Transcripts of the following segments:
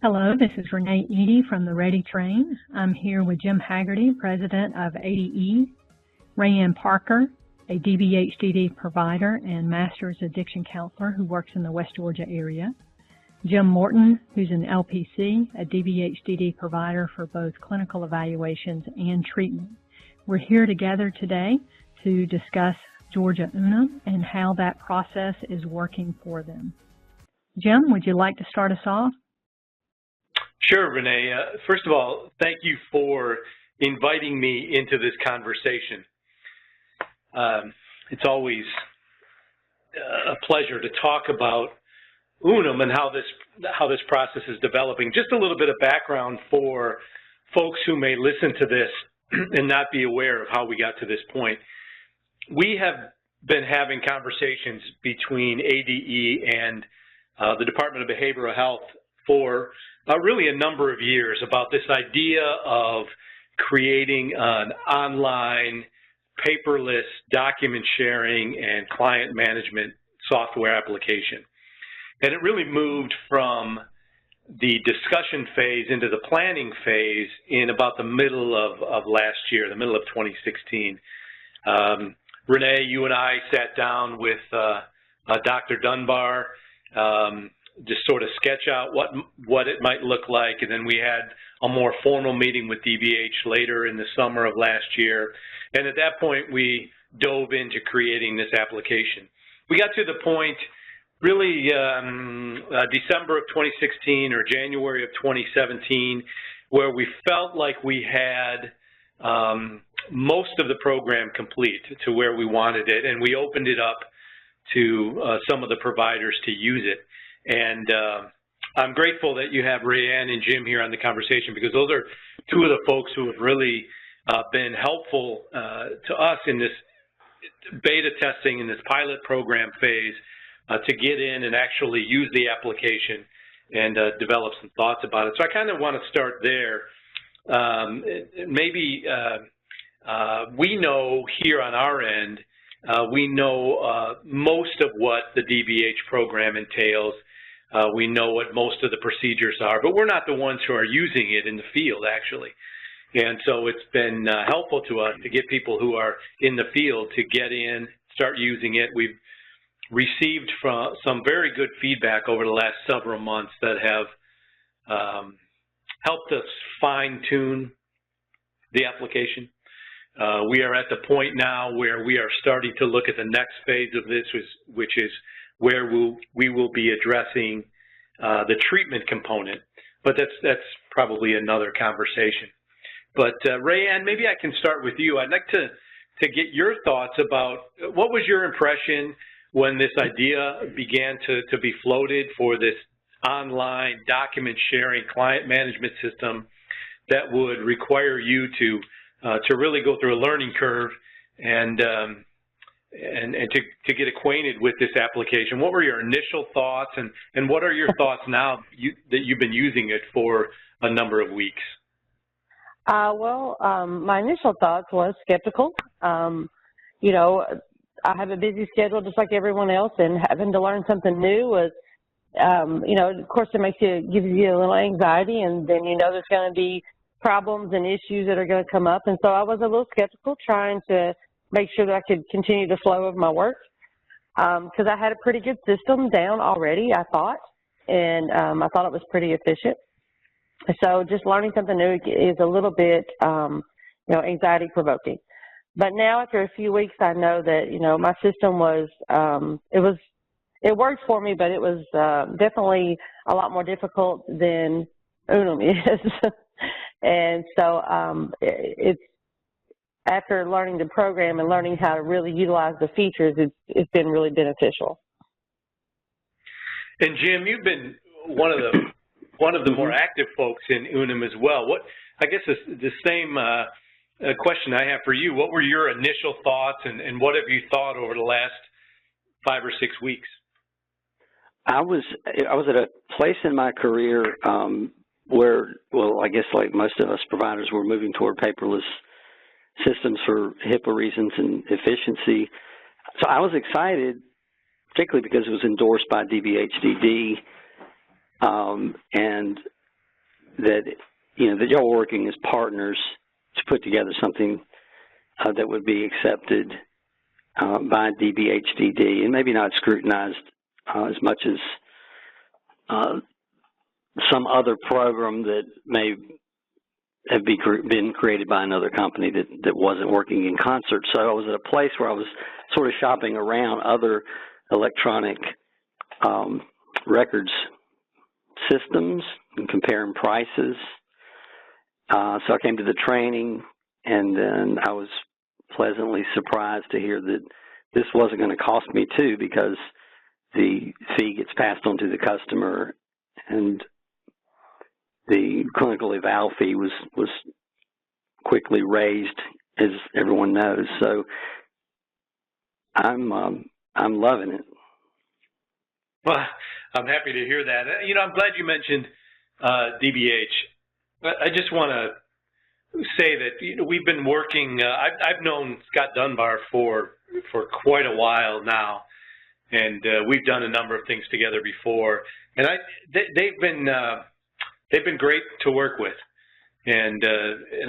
Hello, this is Renee Eady from the Ready Train. I'm here with Jim Haggerty, president of ADE, Wrayanne Parker, a DBHDD provider and master's addiction counselor who works in the West Georgia area, Jim Morton, who's an LPC, a DBHDD provider for both clinical evaluations and treatment. We're here together today to discuss Georgia Unum and how that process is working for them. Jim, would you like to start us off? Sure, Renee. First of all, thank you for inviting me into this conversation. It's always a pleasure to talk about Unum and how this process is developing. Just a little bit of background for folks who may listen to this and not be aware of how we got to this point. We have been having conversations between ADE and the Department of Behavioral Health for really a number of years about this idea of creating an online, paperless document sharing and client management software application. And it really moved from the discussion phase into the planning phase in about the middle of last year, the middle of 2016. Renee, you and I sat down with Dr. Dunbar, just sort of sketch out what it might look like, and then we had a more formal meeting with DBH later in the summer of last year, and at that point we dove into creating this application. We got to the point really December of 2016 or January of 2017 where we felt like we had most of the program complete to where we wanted it, and we opened it up to some of the providers to use it. And I'm grateful that you have Wrayanne and Jim here on the conversation, because those are two of the folks who have really been helpful to us in this beta testing, in this pilot program phase, to get in and actually use the application and develop some thoughts about it. So I kind of want to start there. Maybe we know here on our end, we know most of what the DBH program entails. We know what most of the procedures are, but we're not the ones who are using it in the field, actually. And so it's been helpful to us to get people who are in the field to get in, start using it. We've received some very good feedback over the last several months that have helped us fine-tune the application. We are at the point now where we are starting to look at the next phase of this, which is where we will be addressing the treatment component, but that's probably another conversation. But Wrayanne, maybe I can start with you. I'd like to get your thoughts about what was your impression when this idea began to be floated for this online document sharing client management system that would require you to really go through a learning curve and to get acquainted with this application. What were your initial thoughts, and what are your thoughts now that you've been using it for a number of weeks? My initial thoughts was skeptical. You know, I have a busy schedule just like everyone else, and having to learn something new was, you know, of course it gives you a little anxiety, and then you know there's going to be problems and issues that are going to come up. And so I was a little skeptical, trying to make sure that I could continue the flow of my work, because I had a pretty good system down already, I thought, and I thought it was pretty efficient. So just learning something new is a little bit, you know, anxiety provoking. But now after a few weeks, I know that, you know, my system was, it worked for me, but it was definitely a lot more difficult than Unum is. And so it's, after learning the program and learning how to really utilize the features, it's been really beneficial. And Jim, you've been one of the more active folks in Unum as well. What, I guess the same question I have for you. What were your initial thoughts, and what have you thought over the last 5 or 6 weeks? I was at a place in my career where, well, I guess like most of us providers, we're moving toward paperless systems for HIPAA reasons and efficiency. So I was excited, particularly because it was endorsed by DBHDD, and that, that y'all were working as partners to put together something that would be accepted by DBHDD and maybe not scrutinized as much as some other program that may have been created by another company that wasn't working in concert. So I was at a place where I was sort of shopping around other electronic records systems and comparing prices. So I came to the training, and then I was pleasantly surprised to hear that this wasn't going to cost me too, because the fee gets passed on to the customer, and the clinical eval fee was quickly raised, as everyone knows. So I'm loving it. Well, I'm happy to hear that. I'm glad you mentioned DBH. I just want to say that we've been working. I've known Scott Dunbar for quite a while now, and we've done a number of things together before. And they've been great to work with, and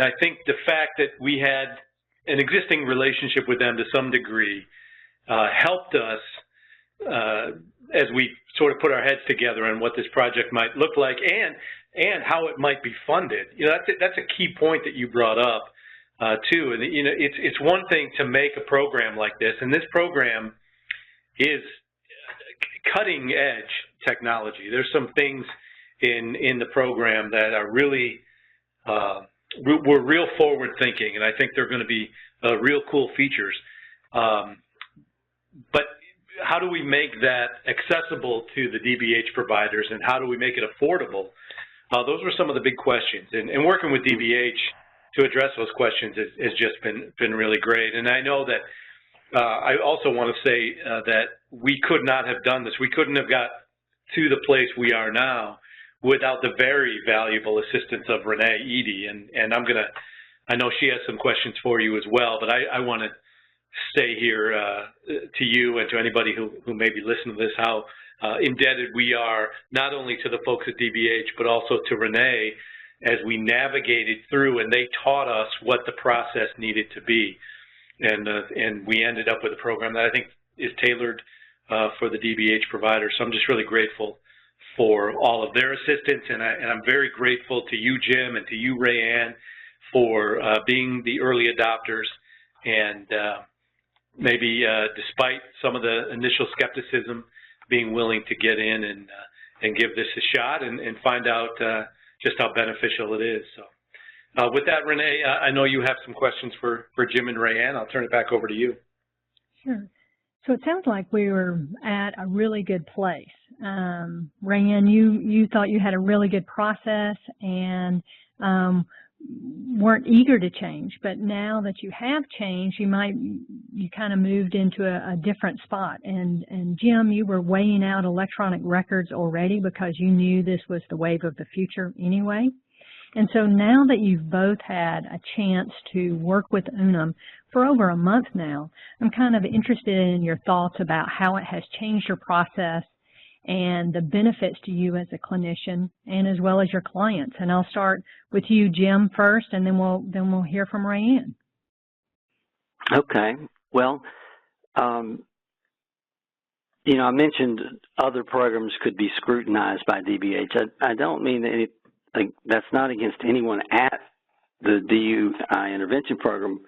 I think the fact that we had an existing relationship with them to some degree helped us as we sort of put our heads together on what this project might look like and how it might be funded. That's a key point that you brought up too. And it's one thing to make a program like this, and this program is cutting edge technology. There's some things in the program that are really we're real forward thinking, and I think they're going to be real cool features. But how do we make that accessible to the DBH providers, and how do we make it affordable? Those were some of the big questions, and working with DBH to address those questions has just been really great. And I know that I also want to say that we could not have done this. We couldn't have got to the place we are now without the very valuable assistance of Renee Eady. And I know she has some questions for you as well, but I want to say here to you and to anybody who may be listening to this how indebted we are not only to the folks at DBH but also to Renee as we navigated through, and they taught us what the process needed to be, and we ended up with a program that I think is tailored for the DBH providers. So I'm just really grateful for all of their assistance, and I'm very grateful to you, Jim, and to you, Wrayanne, for being the early adopters, and maybe despite some of the initial skepticism, being willing to get in and give this a shot and find out just how beneficial it is. So with that, Renee, I know you have some questions for Jim and Wrayanne. I'll turn it back over to you. Sure. So it sounds like we were at a really good place. Wrayanne, you thought you had a really good process and weren't eager to change, but now that you have changed, you kind of moved into a different spot. And Jim, you were weighing out electronic records already because you knew this was the wave of the future anyway. And so now that you've both had a chance to work with Unum for over a month now, I'm kind of interested in your thoughts about how it has changed your process and the benefits to you as a clinician and as well as your clients. And I'll start with you, Jim, first, and then we'll hear from Wrayanne. Okay. Well, I mentioned other programs could be scrutinized by DBH. I don't mean that that's not against anyone at the DUI intervention program.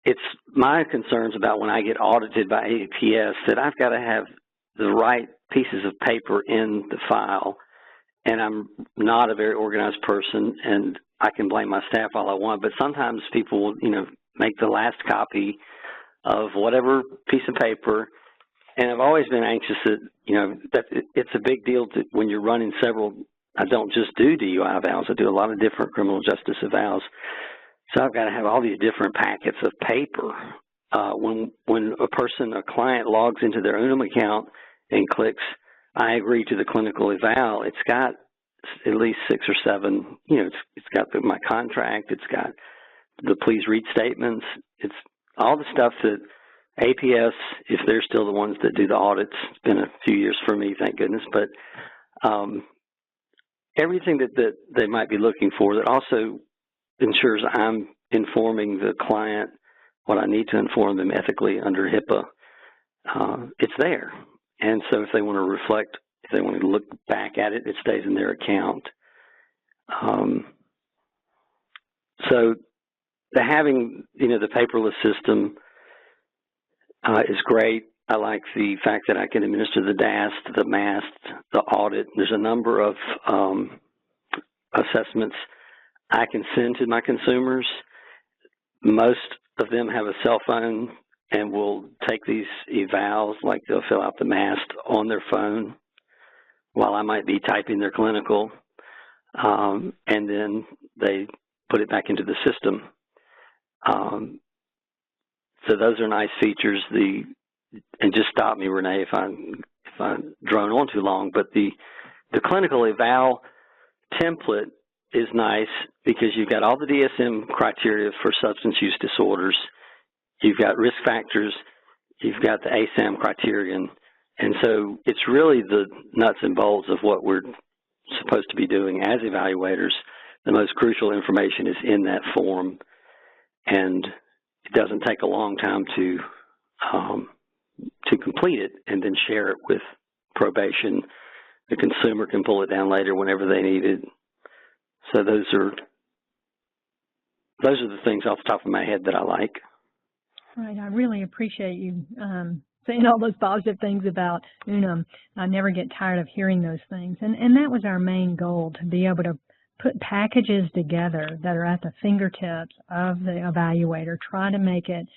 It's my concerns about when I get audited by APS that I've got to have the right pieces of paper in the file, and I'm not a very organized person, and I can blame my staff all I want, but sometimes people will, make the last copy of whatever piece of paper, and I've always been anxious that, it's a big deal when you're running several. I don't just do DUI evals. I do a lot of different criminal justice evals. So I've got to have all these different packets of paper. When a client logs into their Unum account and clicks, I agree to the clinical eval, it's got at least 6 or 7, it's got my contract, it's got the please read statements, it's all the stuff that APS, if they're still the ones that do the audits, it's been a few years for me, thank goodness, but everything that they might be looking for that also ensures I'm informing the client what I need to inform them ethically under HIPAA. It's there. And so if they want to reflect, if they want to look back at it, it stays in their account. So having, the paperless system is great. I like the fact that I can administer the DAST, the MAST, the audit. There's a number of assessments I can send to my consumers. Most of them have a cell phone and will take these evals, like they'll fill out the MAST on their phone while I might be typing their clinical, and then they put it back into the system. So those are nice features. And just stop me, Renee, if I drone on too long. But the clinical eval template is nice because you've got all the DSM criteria for substance use disorders. You've got risk factors. You've got the ASAM criterion. And so it's really the nuts and bolts of what we're supposed to be doing as evaluators. The most crucial information is in that form, and it doesn't take a long time to complete it and then share it with probation. The consumer can pull it down later whenever they need it. So those are the things off the top of my head that I like. Right. I really appreciate you saying all those positive things about Unum. I never get tired of hearing those things. And that was our main goal, to be able to put packages together that are at the fingertips of the evaluator, try to make it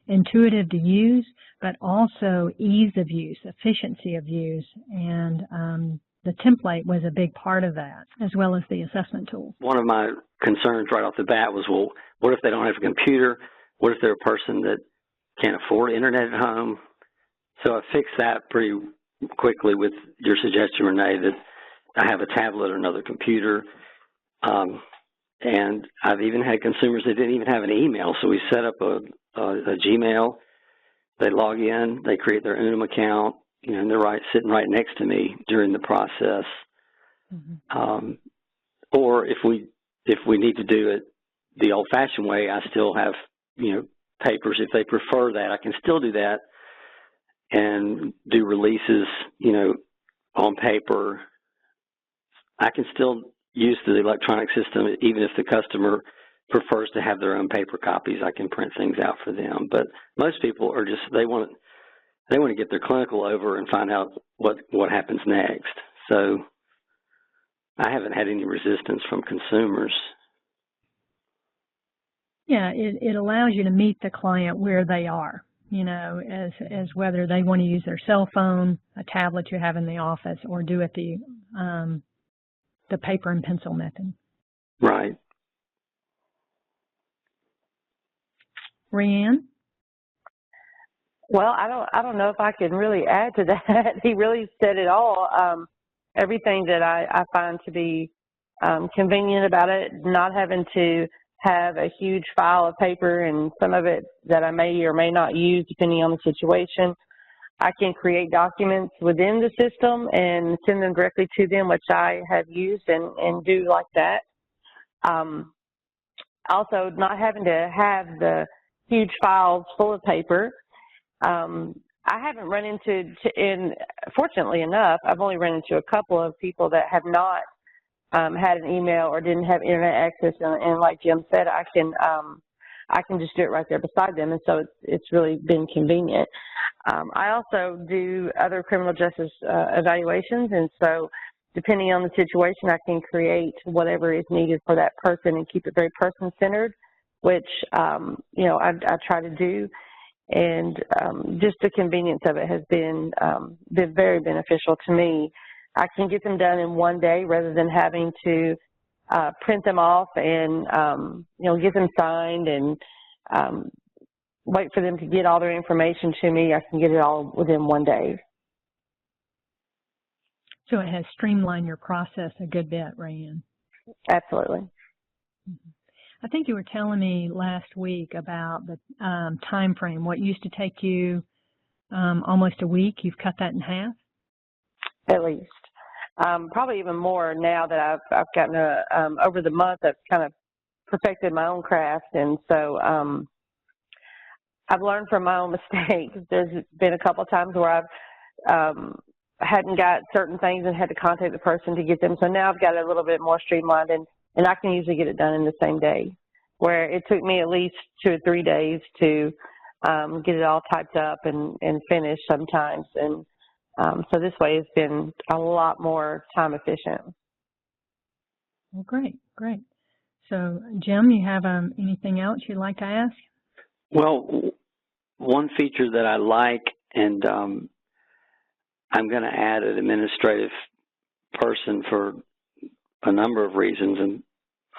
intuitive to use, but also ease of use, efficiency of use, and the template was a big part of that, as well as the assessment tool. One of my concerns right off the bat was, well, what if they don't have a computer? What if they're a person that can't afford internet at home? So I fixed that pretty quickly with your suggestion, Renee, that I have a tablet or another computer. And I've even had consumers that didn't even have an email. So we set up a Gmail. They log in, they create their Unum account, and they're sitting right next to me during the process. Mm-hmm. Or if we need to do it the old-fashioned way, I still have, papers. If they prefer that, I can still do that and do releases, on paper. I can still use the electronic system, even if the customer prefers to have their own paper copies. I can print things out for them. But most people are just, they want to get their clinical over and find out what happens next. So I haven't had any resistance from consumers. Yeah, it allows you to meet the client where they are, as whether they want to use their cell phone, a tablet you have in the office, or do it the paper and pencil method. Right. Wrayanne? Well, I don't know if I can really add to that. He really said it all. Everything that I find to be convenient about it, not having to have a huge file of paper and some of it that I may or may not use depending on the situation. I can create documents within the system and send them directly to them, which I have used and do like that. Also, not having to have the huge files full of paper. I haven't run into, and fortunately enough, I've only run into a couple of people that have not had an email or didn't have internet access, and like Jim said, I can just do it right there beside them, and so it's really been convenient. I also do other criminal justice evaluations, and so depending on the situation, I can create whatever is needed for that person and keep it very person-centered, which I try to do. And just the convenience of it has been very beneficial to me. I can get them done in one day rather than having to print them off and get them signed and wait for them to get all their information to me. I can get it all within one day. So it has streamlined your process a good bit, Wrayanne. Absolutely. Mm-hmm. I think you were telling me last week about the time frame. What used to take you almost a week, you've cut that in half? At least. probably even more now that I've gotten over the month, I've kind of perfected my own craft. And so I've learned from my own mistakes. There's been a couple of times where I've hadn't got certain things and had to contact the person to get them. So now I've got it a little bit more streamlined, and I can usually get it done in the same day, where it took me at least 2 or 3 days to get it all typed up and finished sometimes. And so this way it's been a lot more time efficient. Well, great, great. So, Jim, you have anything else you'd like to ask? Well, one feature that I like, and I'm going to add an administrative person for a number of reasons, and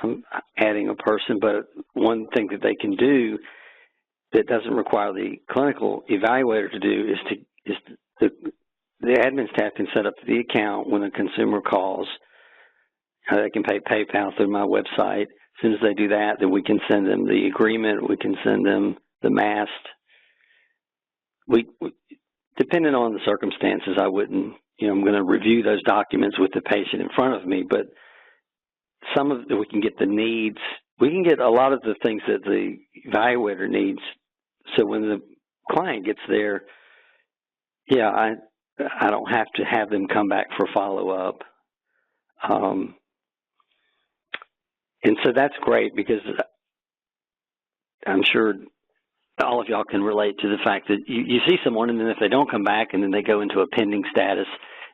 I'm adding a person, but one thing that they can do that doesn't require the clinical evaluator to do is the admin staff can set up the account when a consumer calls. They can pay PayPal through my website. As soon as they do that, then we can send them the agreement. We can send them the MAST. We depending on the circumstances, I wouldn't, I'm going to review those documents with the patient in front of me, but we can get the needs. We can get a lot of the things that the evaluator needs. So when the client gets there, I don't have to have them come back for follow-up. And so that's great, because I'm sure all of y'all can relate to the fact that you see someone, and then if they don't come back and then they go into a pending status,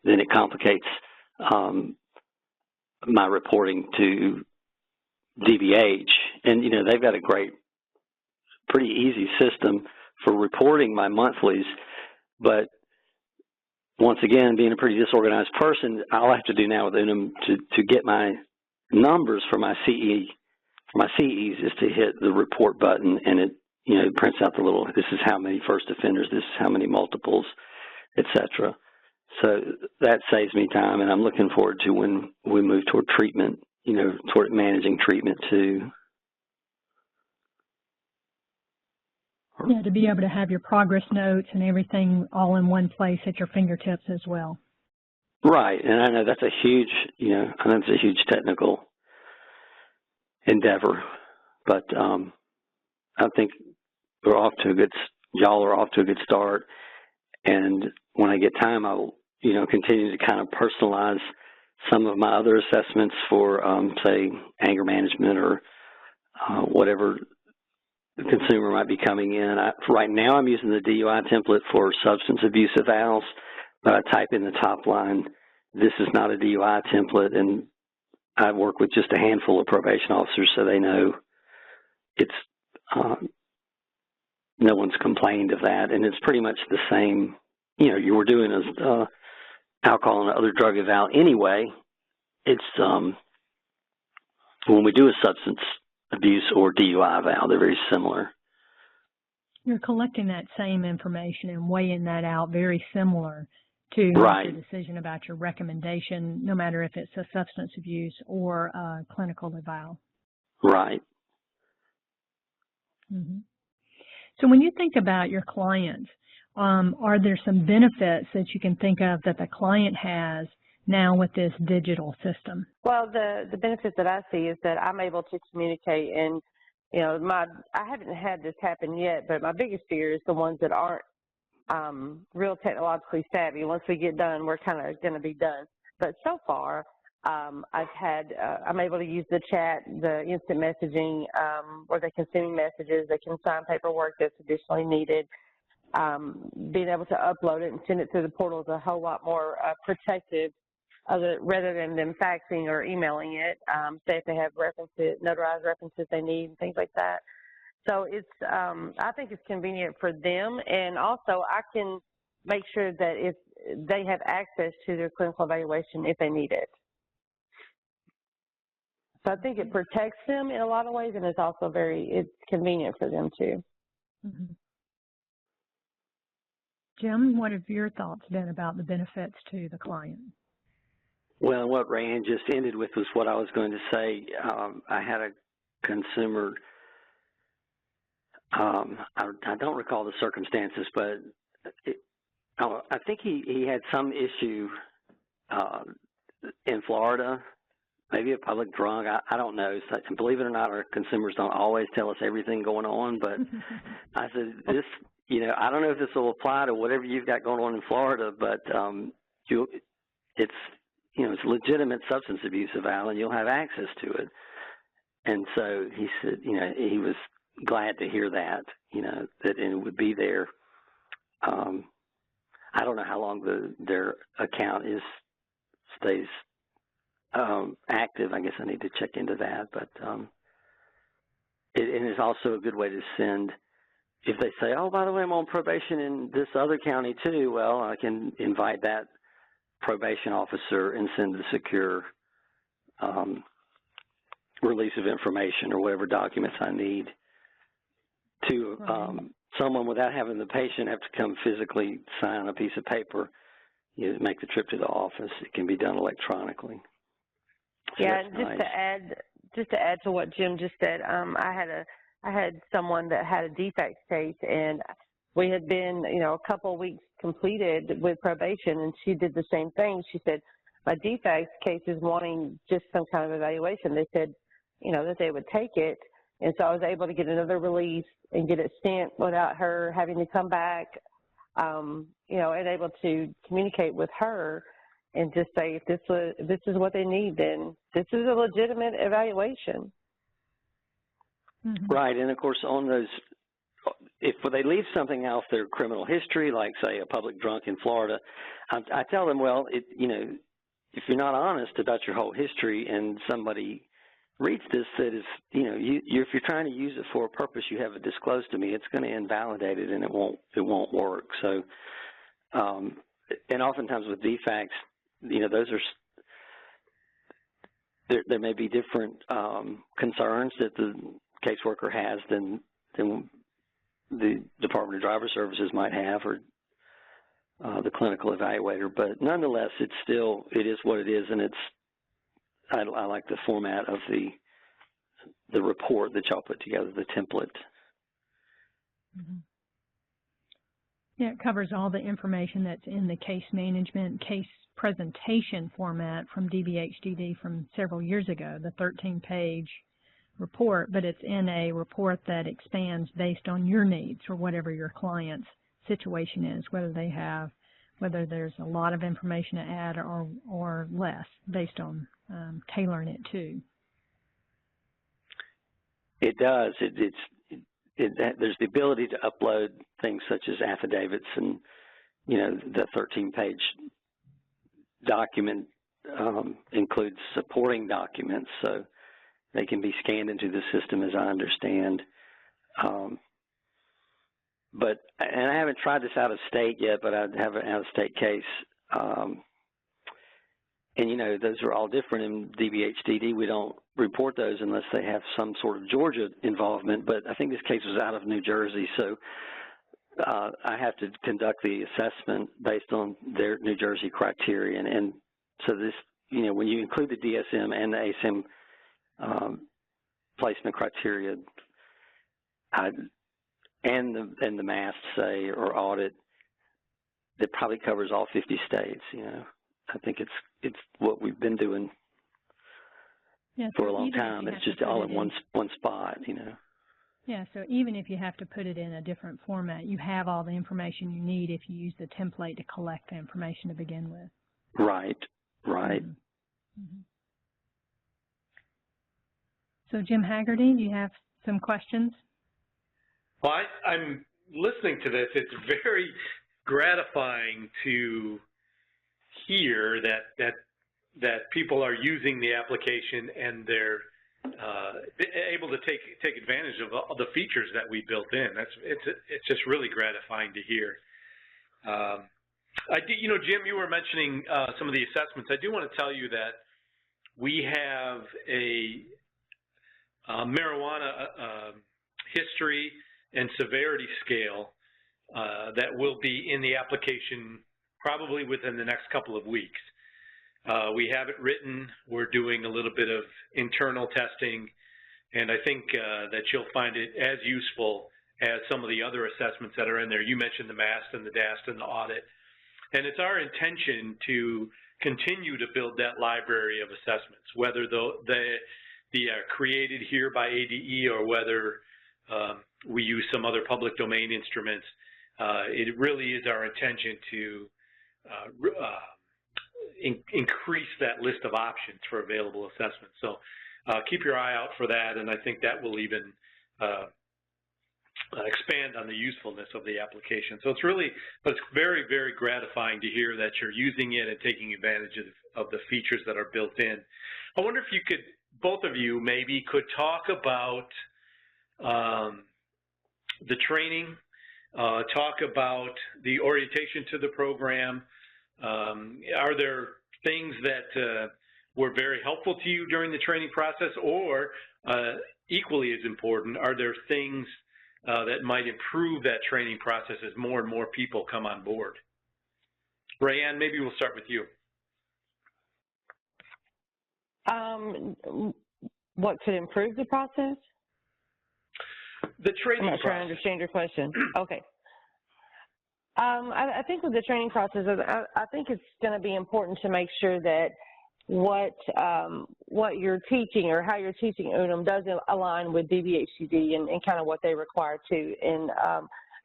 then it complicates my reporting to DBH. And, they've got a pretty easy system for reporting my monthlies. But once again, being a pretty disorganized person, all I have to do now with Unum to get my numbers for my CE, for my CEs, is to hit the report button, and it prints out the little, this is how many first offenders, this is how many multiples, etc. So that saves me time, and I'm looking forward to when we move toward treatment, toward managing treatment too. Yeah, to be able to have your progress notes and everything all in one place at your fingertips as well. Right, and I know that's a huge, technical endeavor, but I think y'all are off to a good start, and when I get time, I'll, continue to kind of personalize some of my other assessments for, say, anger management or whatever the consumer might be coming in. Right now, I'm using the DUI template for substance abuse evals, but I type in the top line, this is not a DUI template, and I work with just a handful of probation officers so they know it's no one's complained of that, and it's pretty much the same. You were doing alcohol and other drug eval anyway. It's when we do a substance abuse or DUI eval, they're very similar. You're collecting that same information and weighing that out, very similar to right. Make the decision about your recommendation, no matter if it's a substance abuse or a clinical eval. Right. Mm-hmm. So when you think about your clients, are there some benefits that you can think of that the client has now with this digital system? Well, the benefits that I see is that I'm able to communicate, and I haven't had this happen yet, but my biggest fear is the ones that aren't real technologically savvy. Once we get done, we're kind of going to be done. But so far, I'm able to use the chat, the instant messaging, where they can send me messages, they can sign paperwork that's additionally needed. Being able to upload it and send it through the portal is a whole lot more protective, rather than them faxing or emailing it, say if they have notarized references they need and things like that. So it's, I think it's convenient for them, and also I can make sure that if they have access to their clinical evaluation if they need it. So I think it protects them in a lot of ways, and it's also it's convenient for them too. Mm-hmm. Jim, what have your thoughts been about the benefits to the client? Well, what Wrayanne just ended with was what I was going to say. I had a consumer, I don't recall the circumstances, but I think he had some issue in Florida, maybe a public drunk. I don't know. So, and believe it or not, our consumers don't always tell us everything going on. But I said, I don't know if this will apply to whatever you've got going on in Florida, but it's legitimate substance abuse eval, and you'll have access to it. And so he said, he was glad to hear that, that it would be there. I don't know how long their account stays active. I guess I need to check into that, but it is also a good way to send. If they say, oh, by the way, I'm on probation in this other county too, well, I can invite that probation officer and send the secure release of information or whatever documents I need to someone without having the patient have to come physically sign a piece of paper, make the trip to the office. It can be done electronically. So yeah, and just to add to what Jim just said, I had someone that had a defects case, and we had been, a couple of weeks completed with probation, and she did the same thing. She said, my defects case is wanting just some kind of evaluation. They said, that they would take it, and so I was able to get another release and get it stamped without her having to come back, and able to communicate with her and just say, if this is what they need, then this is a legitimate evaluation. Mm-hmm. Right, and of course on those, if they leave something off their criminal history, like say a public drunk in Florida, I tell them, well, if you're not honest about your whole history and somebody reads this, that is, if you're trying to use it for a purpose you haven't disclosed to me, it's going to invalidate it and it won't work. So, and oftentimes with defects, those are, there may be different concerns that the caseworker has than the Department of Driver Services might have, or the clinical evaluator. But nonetheless, it is what it is, and I like the format of the report that y'all put together, the template. Mm-hmm. Yeah, it covers all the information that's in the case management, case presentation format from DBHDD from several years ago, the 13-page report, but it's in a report that expands based on your needs or whatever your client's situation is, whether there's a lot of information to add or less, based on tailoring it to. It does. There's the ability to upload things such as affidavits, and the 13-page document includes supporting documents, so they can be scanned into the system, as I understand. And I haven't tried this out of state yet, but I have an out-of-state case. And, those are all different in DBHDD. We don't report those unless they have some sort of Georgia involvement, but I think this case was out of New Jersey, so I have to conduct the assessment based on their New Jersey criteria. And so this, when you include the DSM and the ASM placement criteria, and the MAST, say, or audit, that probably covers all 50 states, I think it's what we've been doing for a long time. It's just all in one spot, Yeah, so even if you have to put it in a different format, you have all the information you need if you use the template to collect the information to begin with. Right. Mm-hmm. Mm-hmm. So, Jim Haggerty, do you have some questions? Well, I'm listening to this. It's very gratifying to hear that people are using the application and they're able to take advantage of all the features that we built in. It's just really gratifying to hear. Jim, you were mentioning some of the assessments. I do want to tell you that we have a marijuana history and severity scale that will be in the application probably within the next couple of weeks. We have it written. We're doing a little bit of internal testing, and I think that you'll find it as useful as some of the other assessments that are in there. You mentioned the MAST and the DAST and the audit. And it's our intention to continue to build that library of assessments, whether they are created here by ADE or whether we use some other public domain instruments. It really is our intention to increase that list of options for available assessments. So keep your eye out for that, and I think that will even expand on the usefulness of the application. So it's very, very gratifying to hear that you're using it and taking advantage of the features that are built in. I wonder if you could, both of you maybe, could talk about the training, talk about the orientation to the program. Are there things that were very helpful to you during the training process, or equally as important, are there things that might improve that training process as more and more people come on board? Wrayanne, maybe we'll start with you. What could improve the process? The training process. I'm not sure I understand your question. Okay. I think with the training process, I think it's going to be important to make sure that what you're teaching or how you're teaching Unum does align with DBHCD and kind of what they require to. And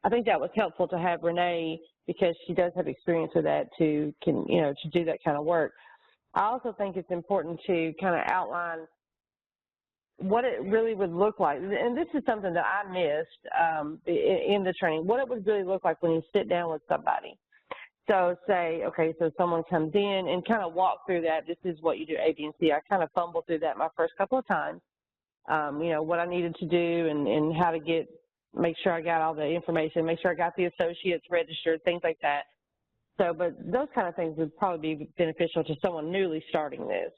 I think that was helpful to have Renee, because she does have experience with that, to do that kind of work. I also think it's important to kind of outline what it really would look like. And this is something that I missed in the training, what it would really look like when you sit down with somebody. So say, okay, so someone comes in and kind of walk through that. This is what you do A, B, and C. I kind of fumbled through that my first couple of times, what I needed to do and how to make sure I got all the information, make sure I got the associates registered, things like that. So, but those kind of things would probably be beneficial to someone newly starting this.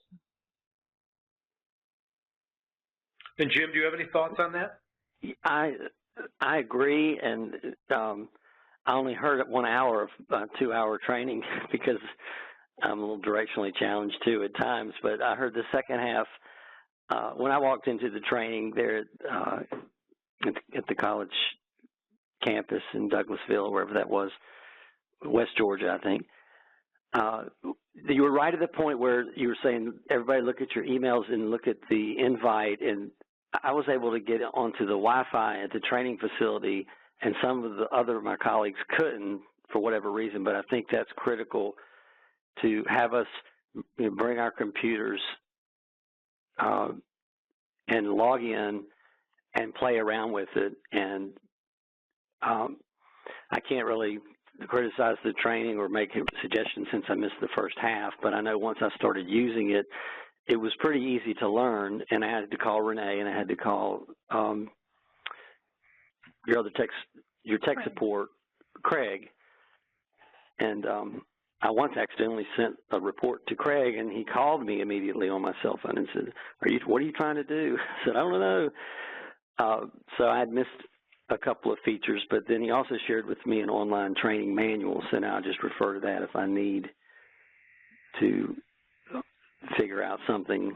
And Jim, do you have any thoughts on that? I agree, and I only heard 1 hour of 2-hour training because I'm a little directionally challenged too at times. But I heard the second half when I walked into the training there at the college campus in Douglasville, wherever that was, West Georgia, I think. You were right at the point where you were saying, everybody look at your emails and look at the invite, and I was able to get onto the Wi-Fi at the training facility, and some of the other of my colleagues couldn't for whatever reason. But I think that's critical to have us bring our computers and log in and play around with it. And I can't really criticize the training or make suggestions since I missed the first half, but I know once I started using it, it was pretty easy to learn, and I had to call Renee, and I had to call your tech support, Craig, and I once accidentally sent a report to Craig, and he called me immediately on my cell phone and said, what are you trying to do? I said, I don't know. So I had missed a couple of features, but then he also shared with me an online training manual, so now I just refer to that if I need to figure out something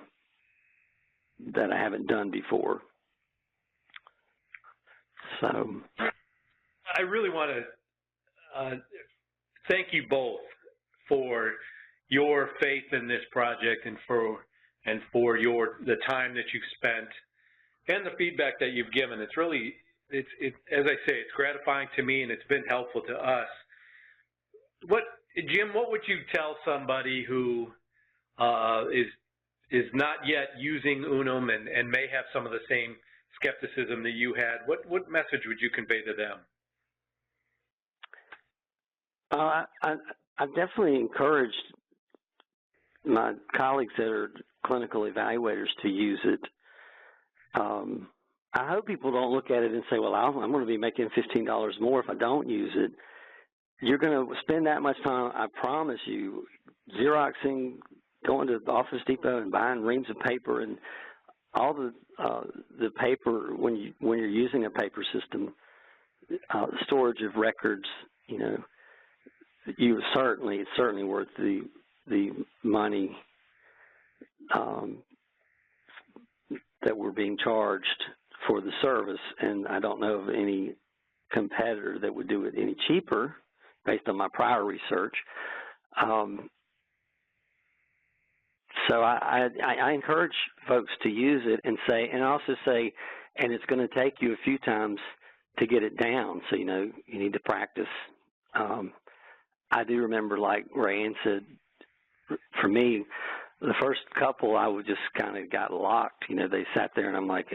that I haven't done before. So I really want to thank you both for your faith in this project and for the time that you've spent and the feedback that you've given. It's really, as I say, it's gratifying to me, and it's been helpful to us. Jim, what would you tell somebody who is not yet using Unum and may have some of the same skepticism that you had? What message would you convey to them? I've definitely encouraged my colleagues that are clinical evaluators to use it. I hope people don't look at it and say, well, I'm going to be making $15 more if I don't use it. You're going to spend that much time, I promise you, Xeroxing, going to Office Depot and buying reams of paper and all the paper when you're using a paper system, storage of records, it's certainly worth the money that we're being charged for the service, and I don't know of any competitor that would do it any cheaper based on my prior research. So I encourage folks to use it and also say, and it's going to take you a few times to get it down. So, you need to practice. I do remember, like Wrayanne said, for me, the first couple, I would just kind of got locked. They sat there, and I'm like,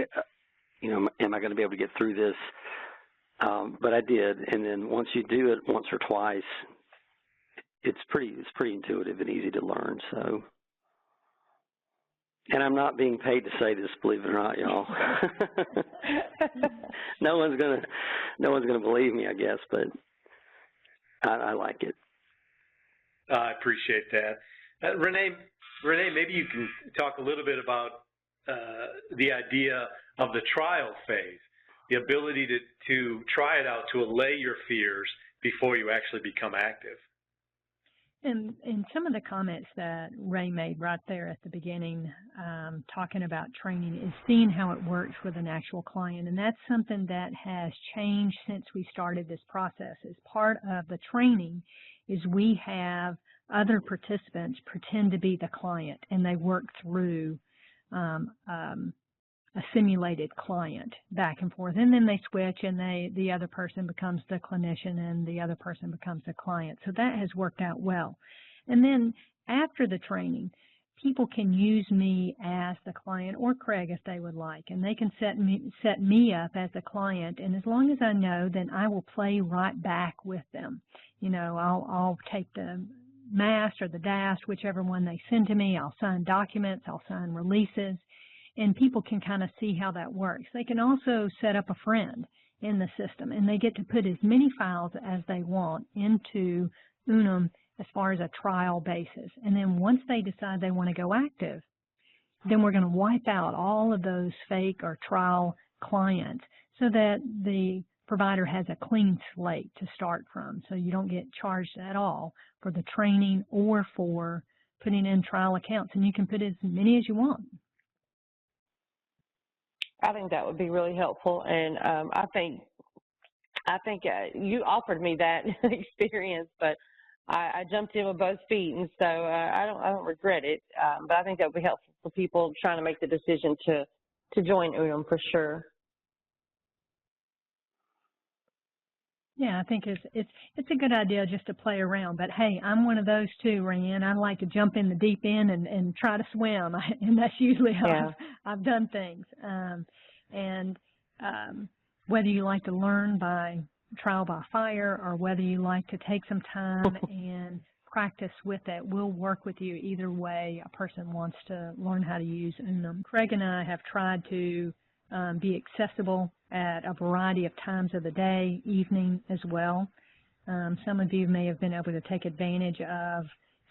am I going to be able to get through this? But I did, and then once you do it once or twice, it's pretty intuitive and easy to learn. So, and I'm not being paid to say this, believe it or not, y'all. No one's gonna believe me, I guess, but I like it. I appreciate that. Renee, maybe you can talk a little bit about the idea of the trial phase, the ability to try it out, to allay your fears before you actually become active. And some of the comments that Ray made right there at the beginning, talking about training, is seeing how it works with an actual client. And that's something that has changed since we started this process. As part of the training is we have other participants pretend to be the client, and they work through a simulated client back and forth, and then they switch, and the other person becomes the clinician and the other person becomes the client. So that has worked out well. And then after the training, people can use me as the client, or Craig if they would like, and they can set me up as a client, and as long as I know, then I will play right back with them. I'll take the MAST or the DAST, whichever one they send to me. I'll sign documents, I'll sign releases, and people can kind of see how that works. They can also set up a friend in the system, and they get to put as many files as they want into Unum as far as a trial basis. And then once they decide they want to go active, then we're going to wipe out all of those fake or trial clients so that the provider has a clean slate to start from. So you don't get charged at all for the training or for putting in trial accounts, and you can put as many as you want. I think that would be really helpful, and I think you offered me that experience, but I jumped in with both feet, and so I don't regret it. But I think that would be helpful for people trying to make the decision to join Unum for sure. Yeah, I think it's a good idea just to play around. But hey, I'm one of those too, Wrayanne. I like to jump in the deep end and try to swim, and that's usually how I've done things. Whether you like to learn by trial by fire or whether you like to take some time and practice with it, we'll work with you either way a person wants to learn how to use Unum. Craig and I have tried to be accessible at a variety of times of the day, evening as well. Some of you may have been able to take advantage of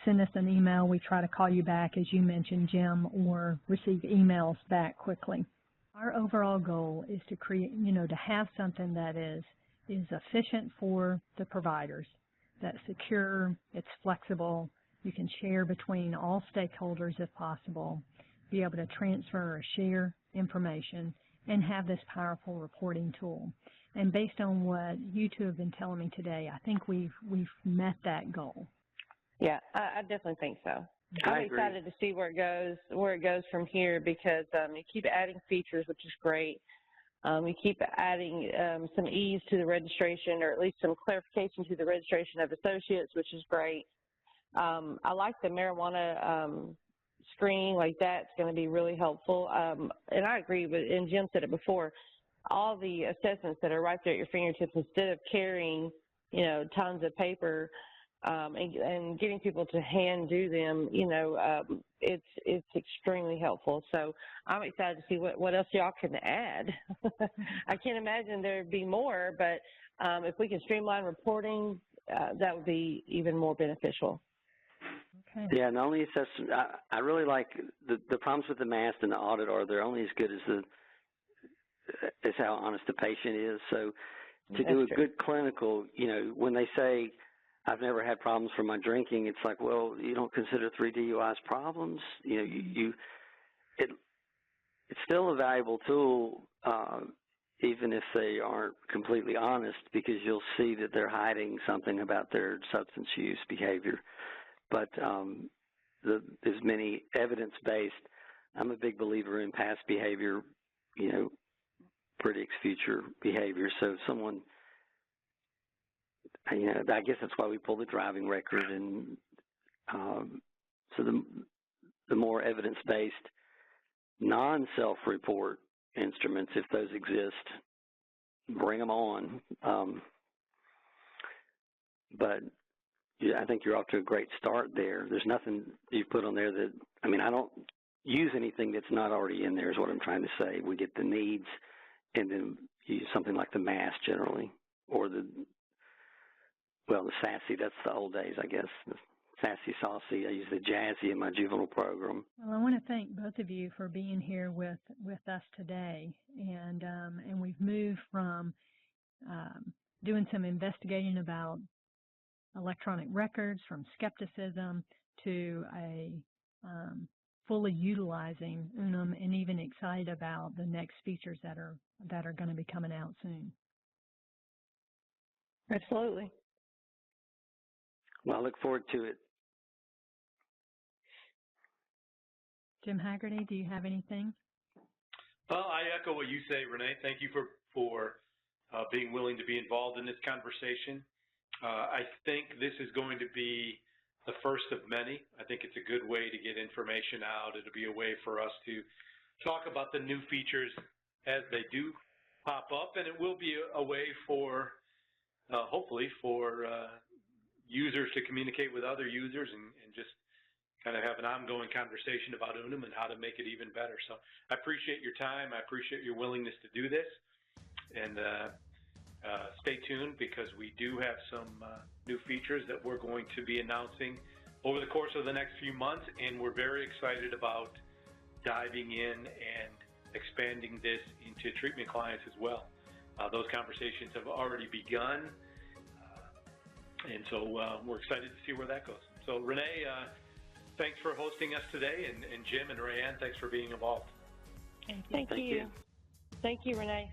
send us an email. We try to call you back, as you mentioned, Jim, or receive emails back quickly. Our overall goal is to create, to have something that is efficient for the providers, that's secure, it's flexible, you can share between all stakeholders if possible, be able to transfer or share information, and have this powerful reporting tool. And based on what you two have been telling me today, I think we've met that goal. Yeah, I definitely think so. I'm excited to see where it goes from here, because you keep adding features, which is great. You keep adding some ease to the registration, or at least some clarification to the registration of associates, which is great. I like the marijuana screening, like that's going to be really helpful. And I agree with, and Jim said it before, all the assessments that are right there at your fingertips, instead of carrying, tons of paper and getting people to hand do them, it's extremely helpful. So I'm excited to see what else y'all can add. I can't imagine there'd be more, but if we can streamline reporting, that would be even more beneficial. Okay. Yeah, not only assessment, I really like the problems with the MAST and the audit are they're only as good as how honest the patient is. So to do a good clinical, when they say I've never had problems from my drinking, it's like, well, you don't consider 3 DUIs problems. It's still a valuable tool, even if they aren't completely honest, because you'll see that they're hiding something about their substance use behavior. But as many evidence-based. I'm a big believer in past behavior, predicts future behavior. So if someone, I guess that's why we pull the driving record, and so the more evidence-based, non-self-report instruments, if those exist, bring them on. But I think you're off to a great start there. There's nothing you've put on there that, I don't use anything that's not already in there is what I'm trying to say. We get the needs and then use something like the mass generally, or the SASSY, that's the old days, I guess. The Sassy Saucy. I use the Jazzy in my juvenile program. Well, I want to thank both of you for being here with us today. And we've moved from doing some investigating about electronic records, from skepticism to a fully utilizing Unum, and even excited about the next features that are going to be coming out soon. Absolutely. Well, I look forward to it. Jim Haggerty, do you have anything? Well, I echo what you say, Renee. Thank you for being willing to be involved in this conversation. I think this is going to be the first of many. I think it's a good way to get information out. It'll be a way for us to talk about the new features as they do pop up, and it will be a way for, hopefully, for users to communicate with other users and just kind of have an ongoing conversation about Unum and how to make it even better. So I appreciate your time. I appreciate your willingness to do this. And stay tuned, because we do have some new features that we're going to be announcing over the course of the next few months, and we're very excited about diving in and expanding this into treatment clients as well. Those conversations have already begun, and so we're excited to see where that goes. So Renee, thanks for hosting us today, and Jim and Wrayanne, thanks for being involved. Thank you. Thank you, Renee.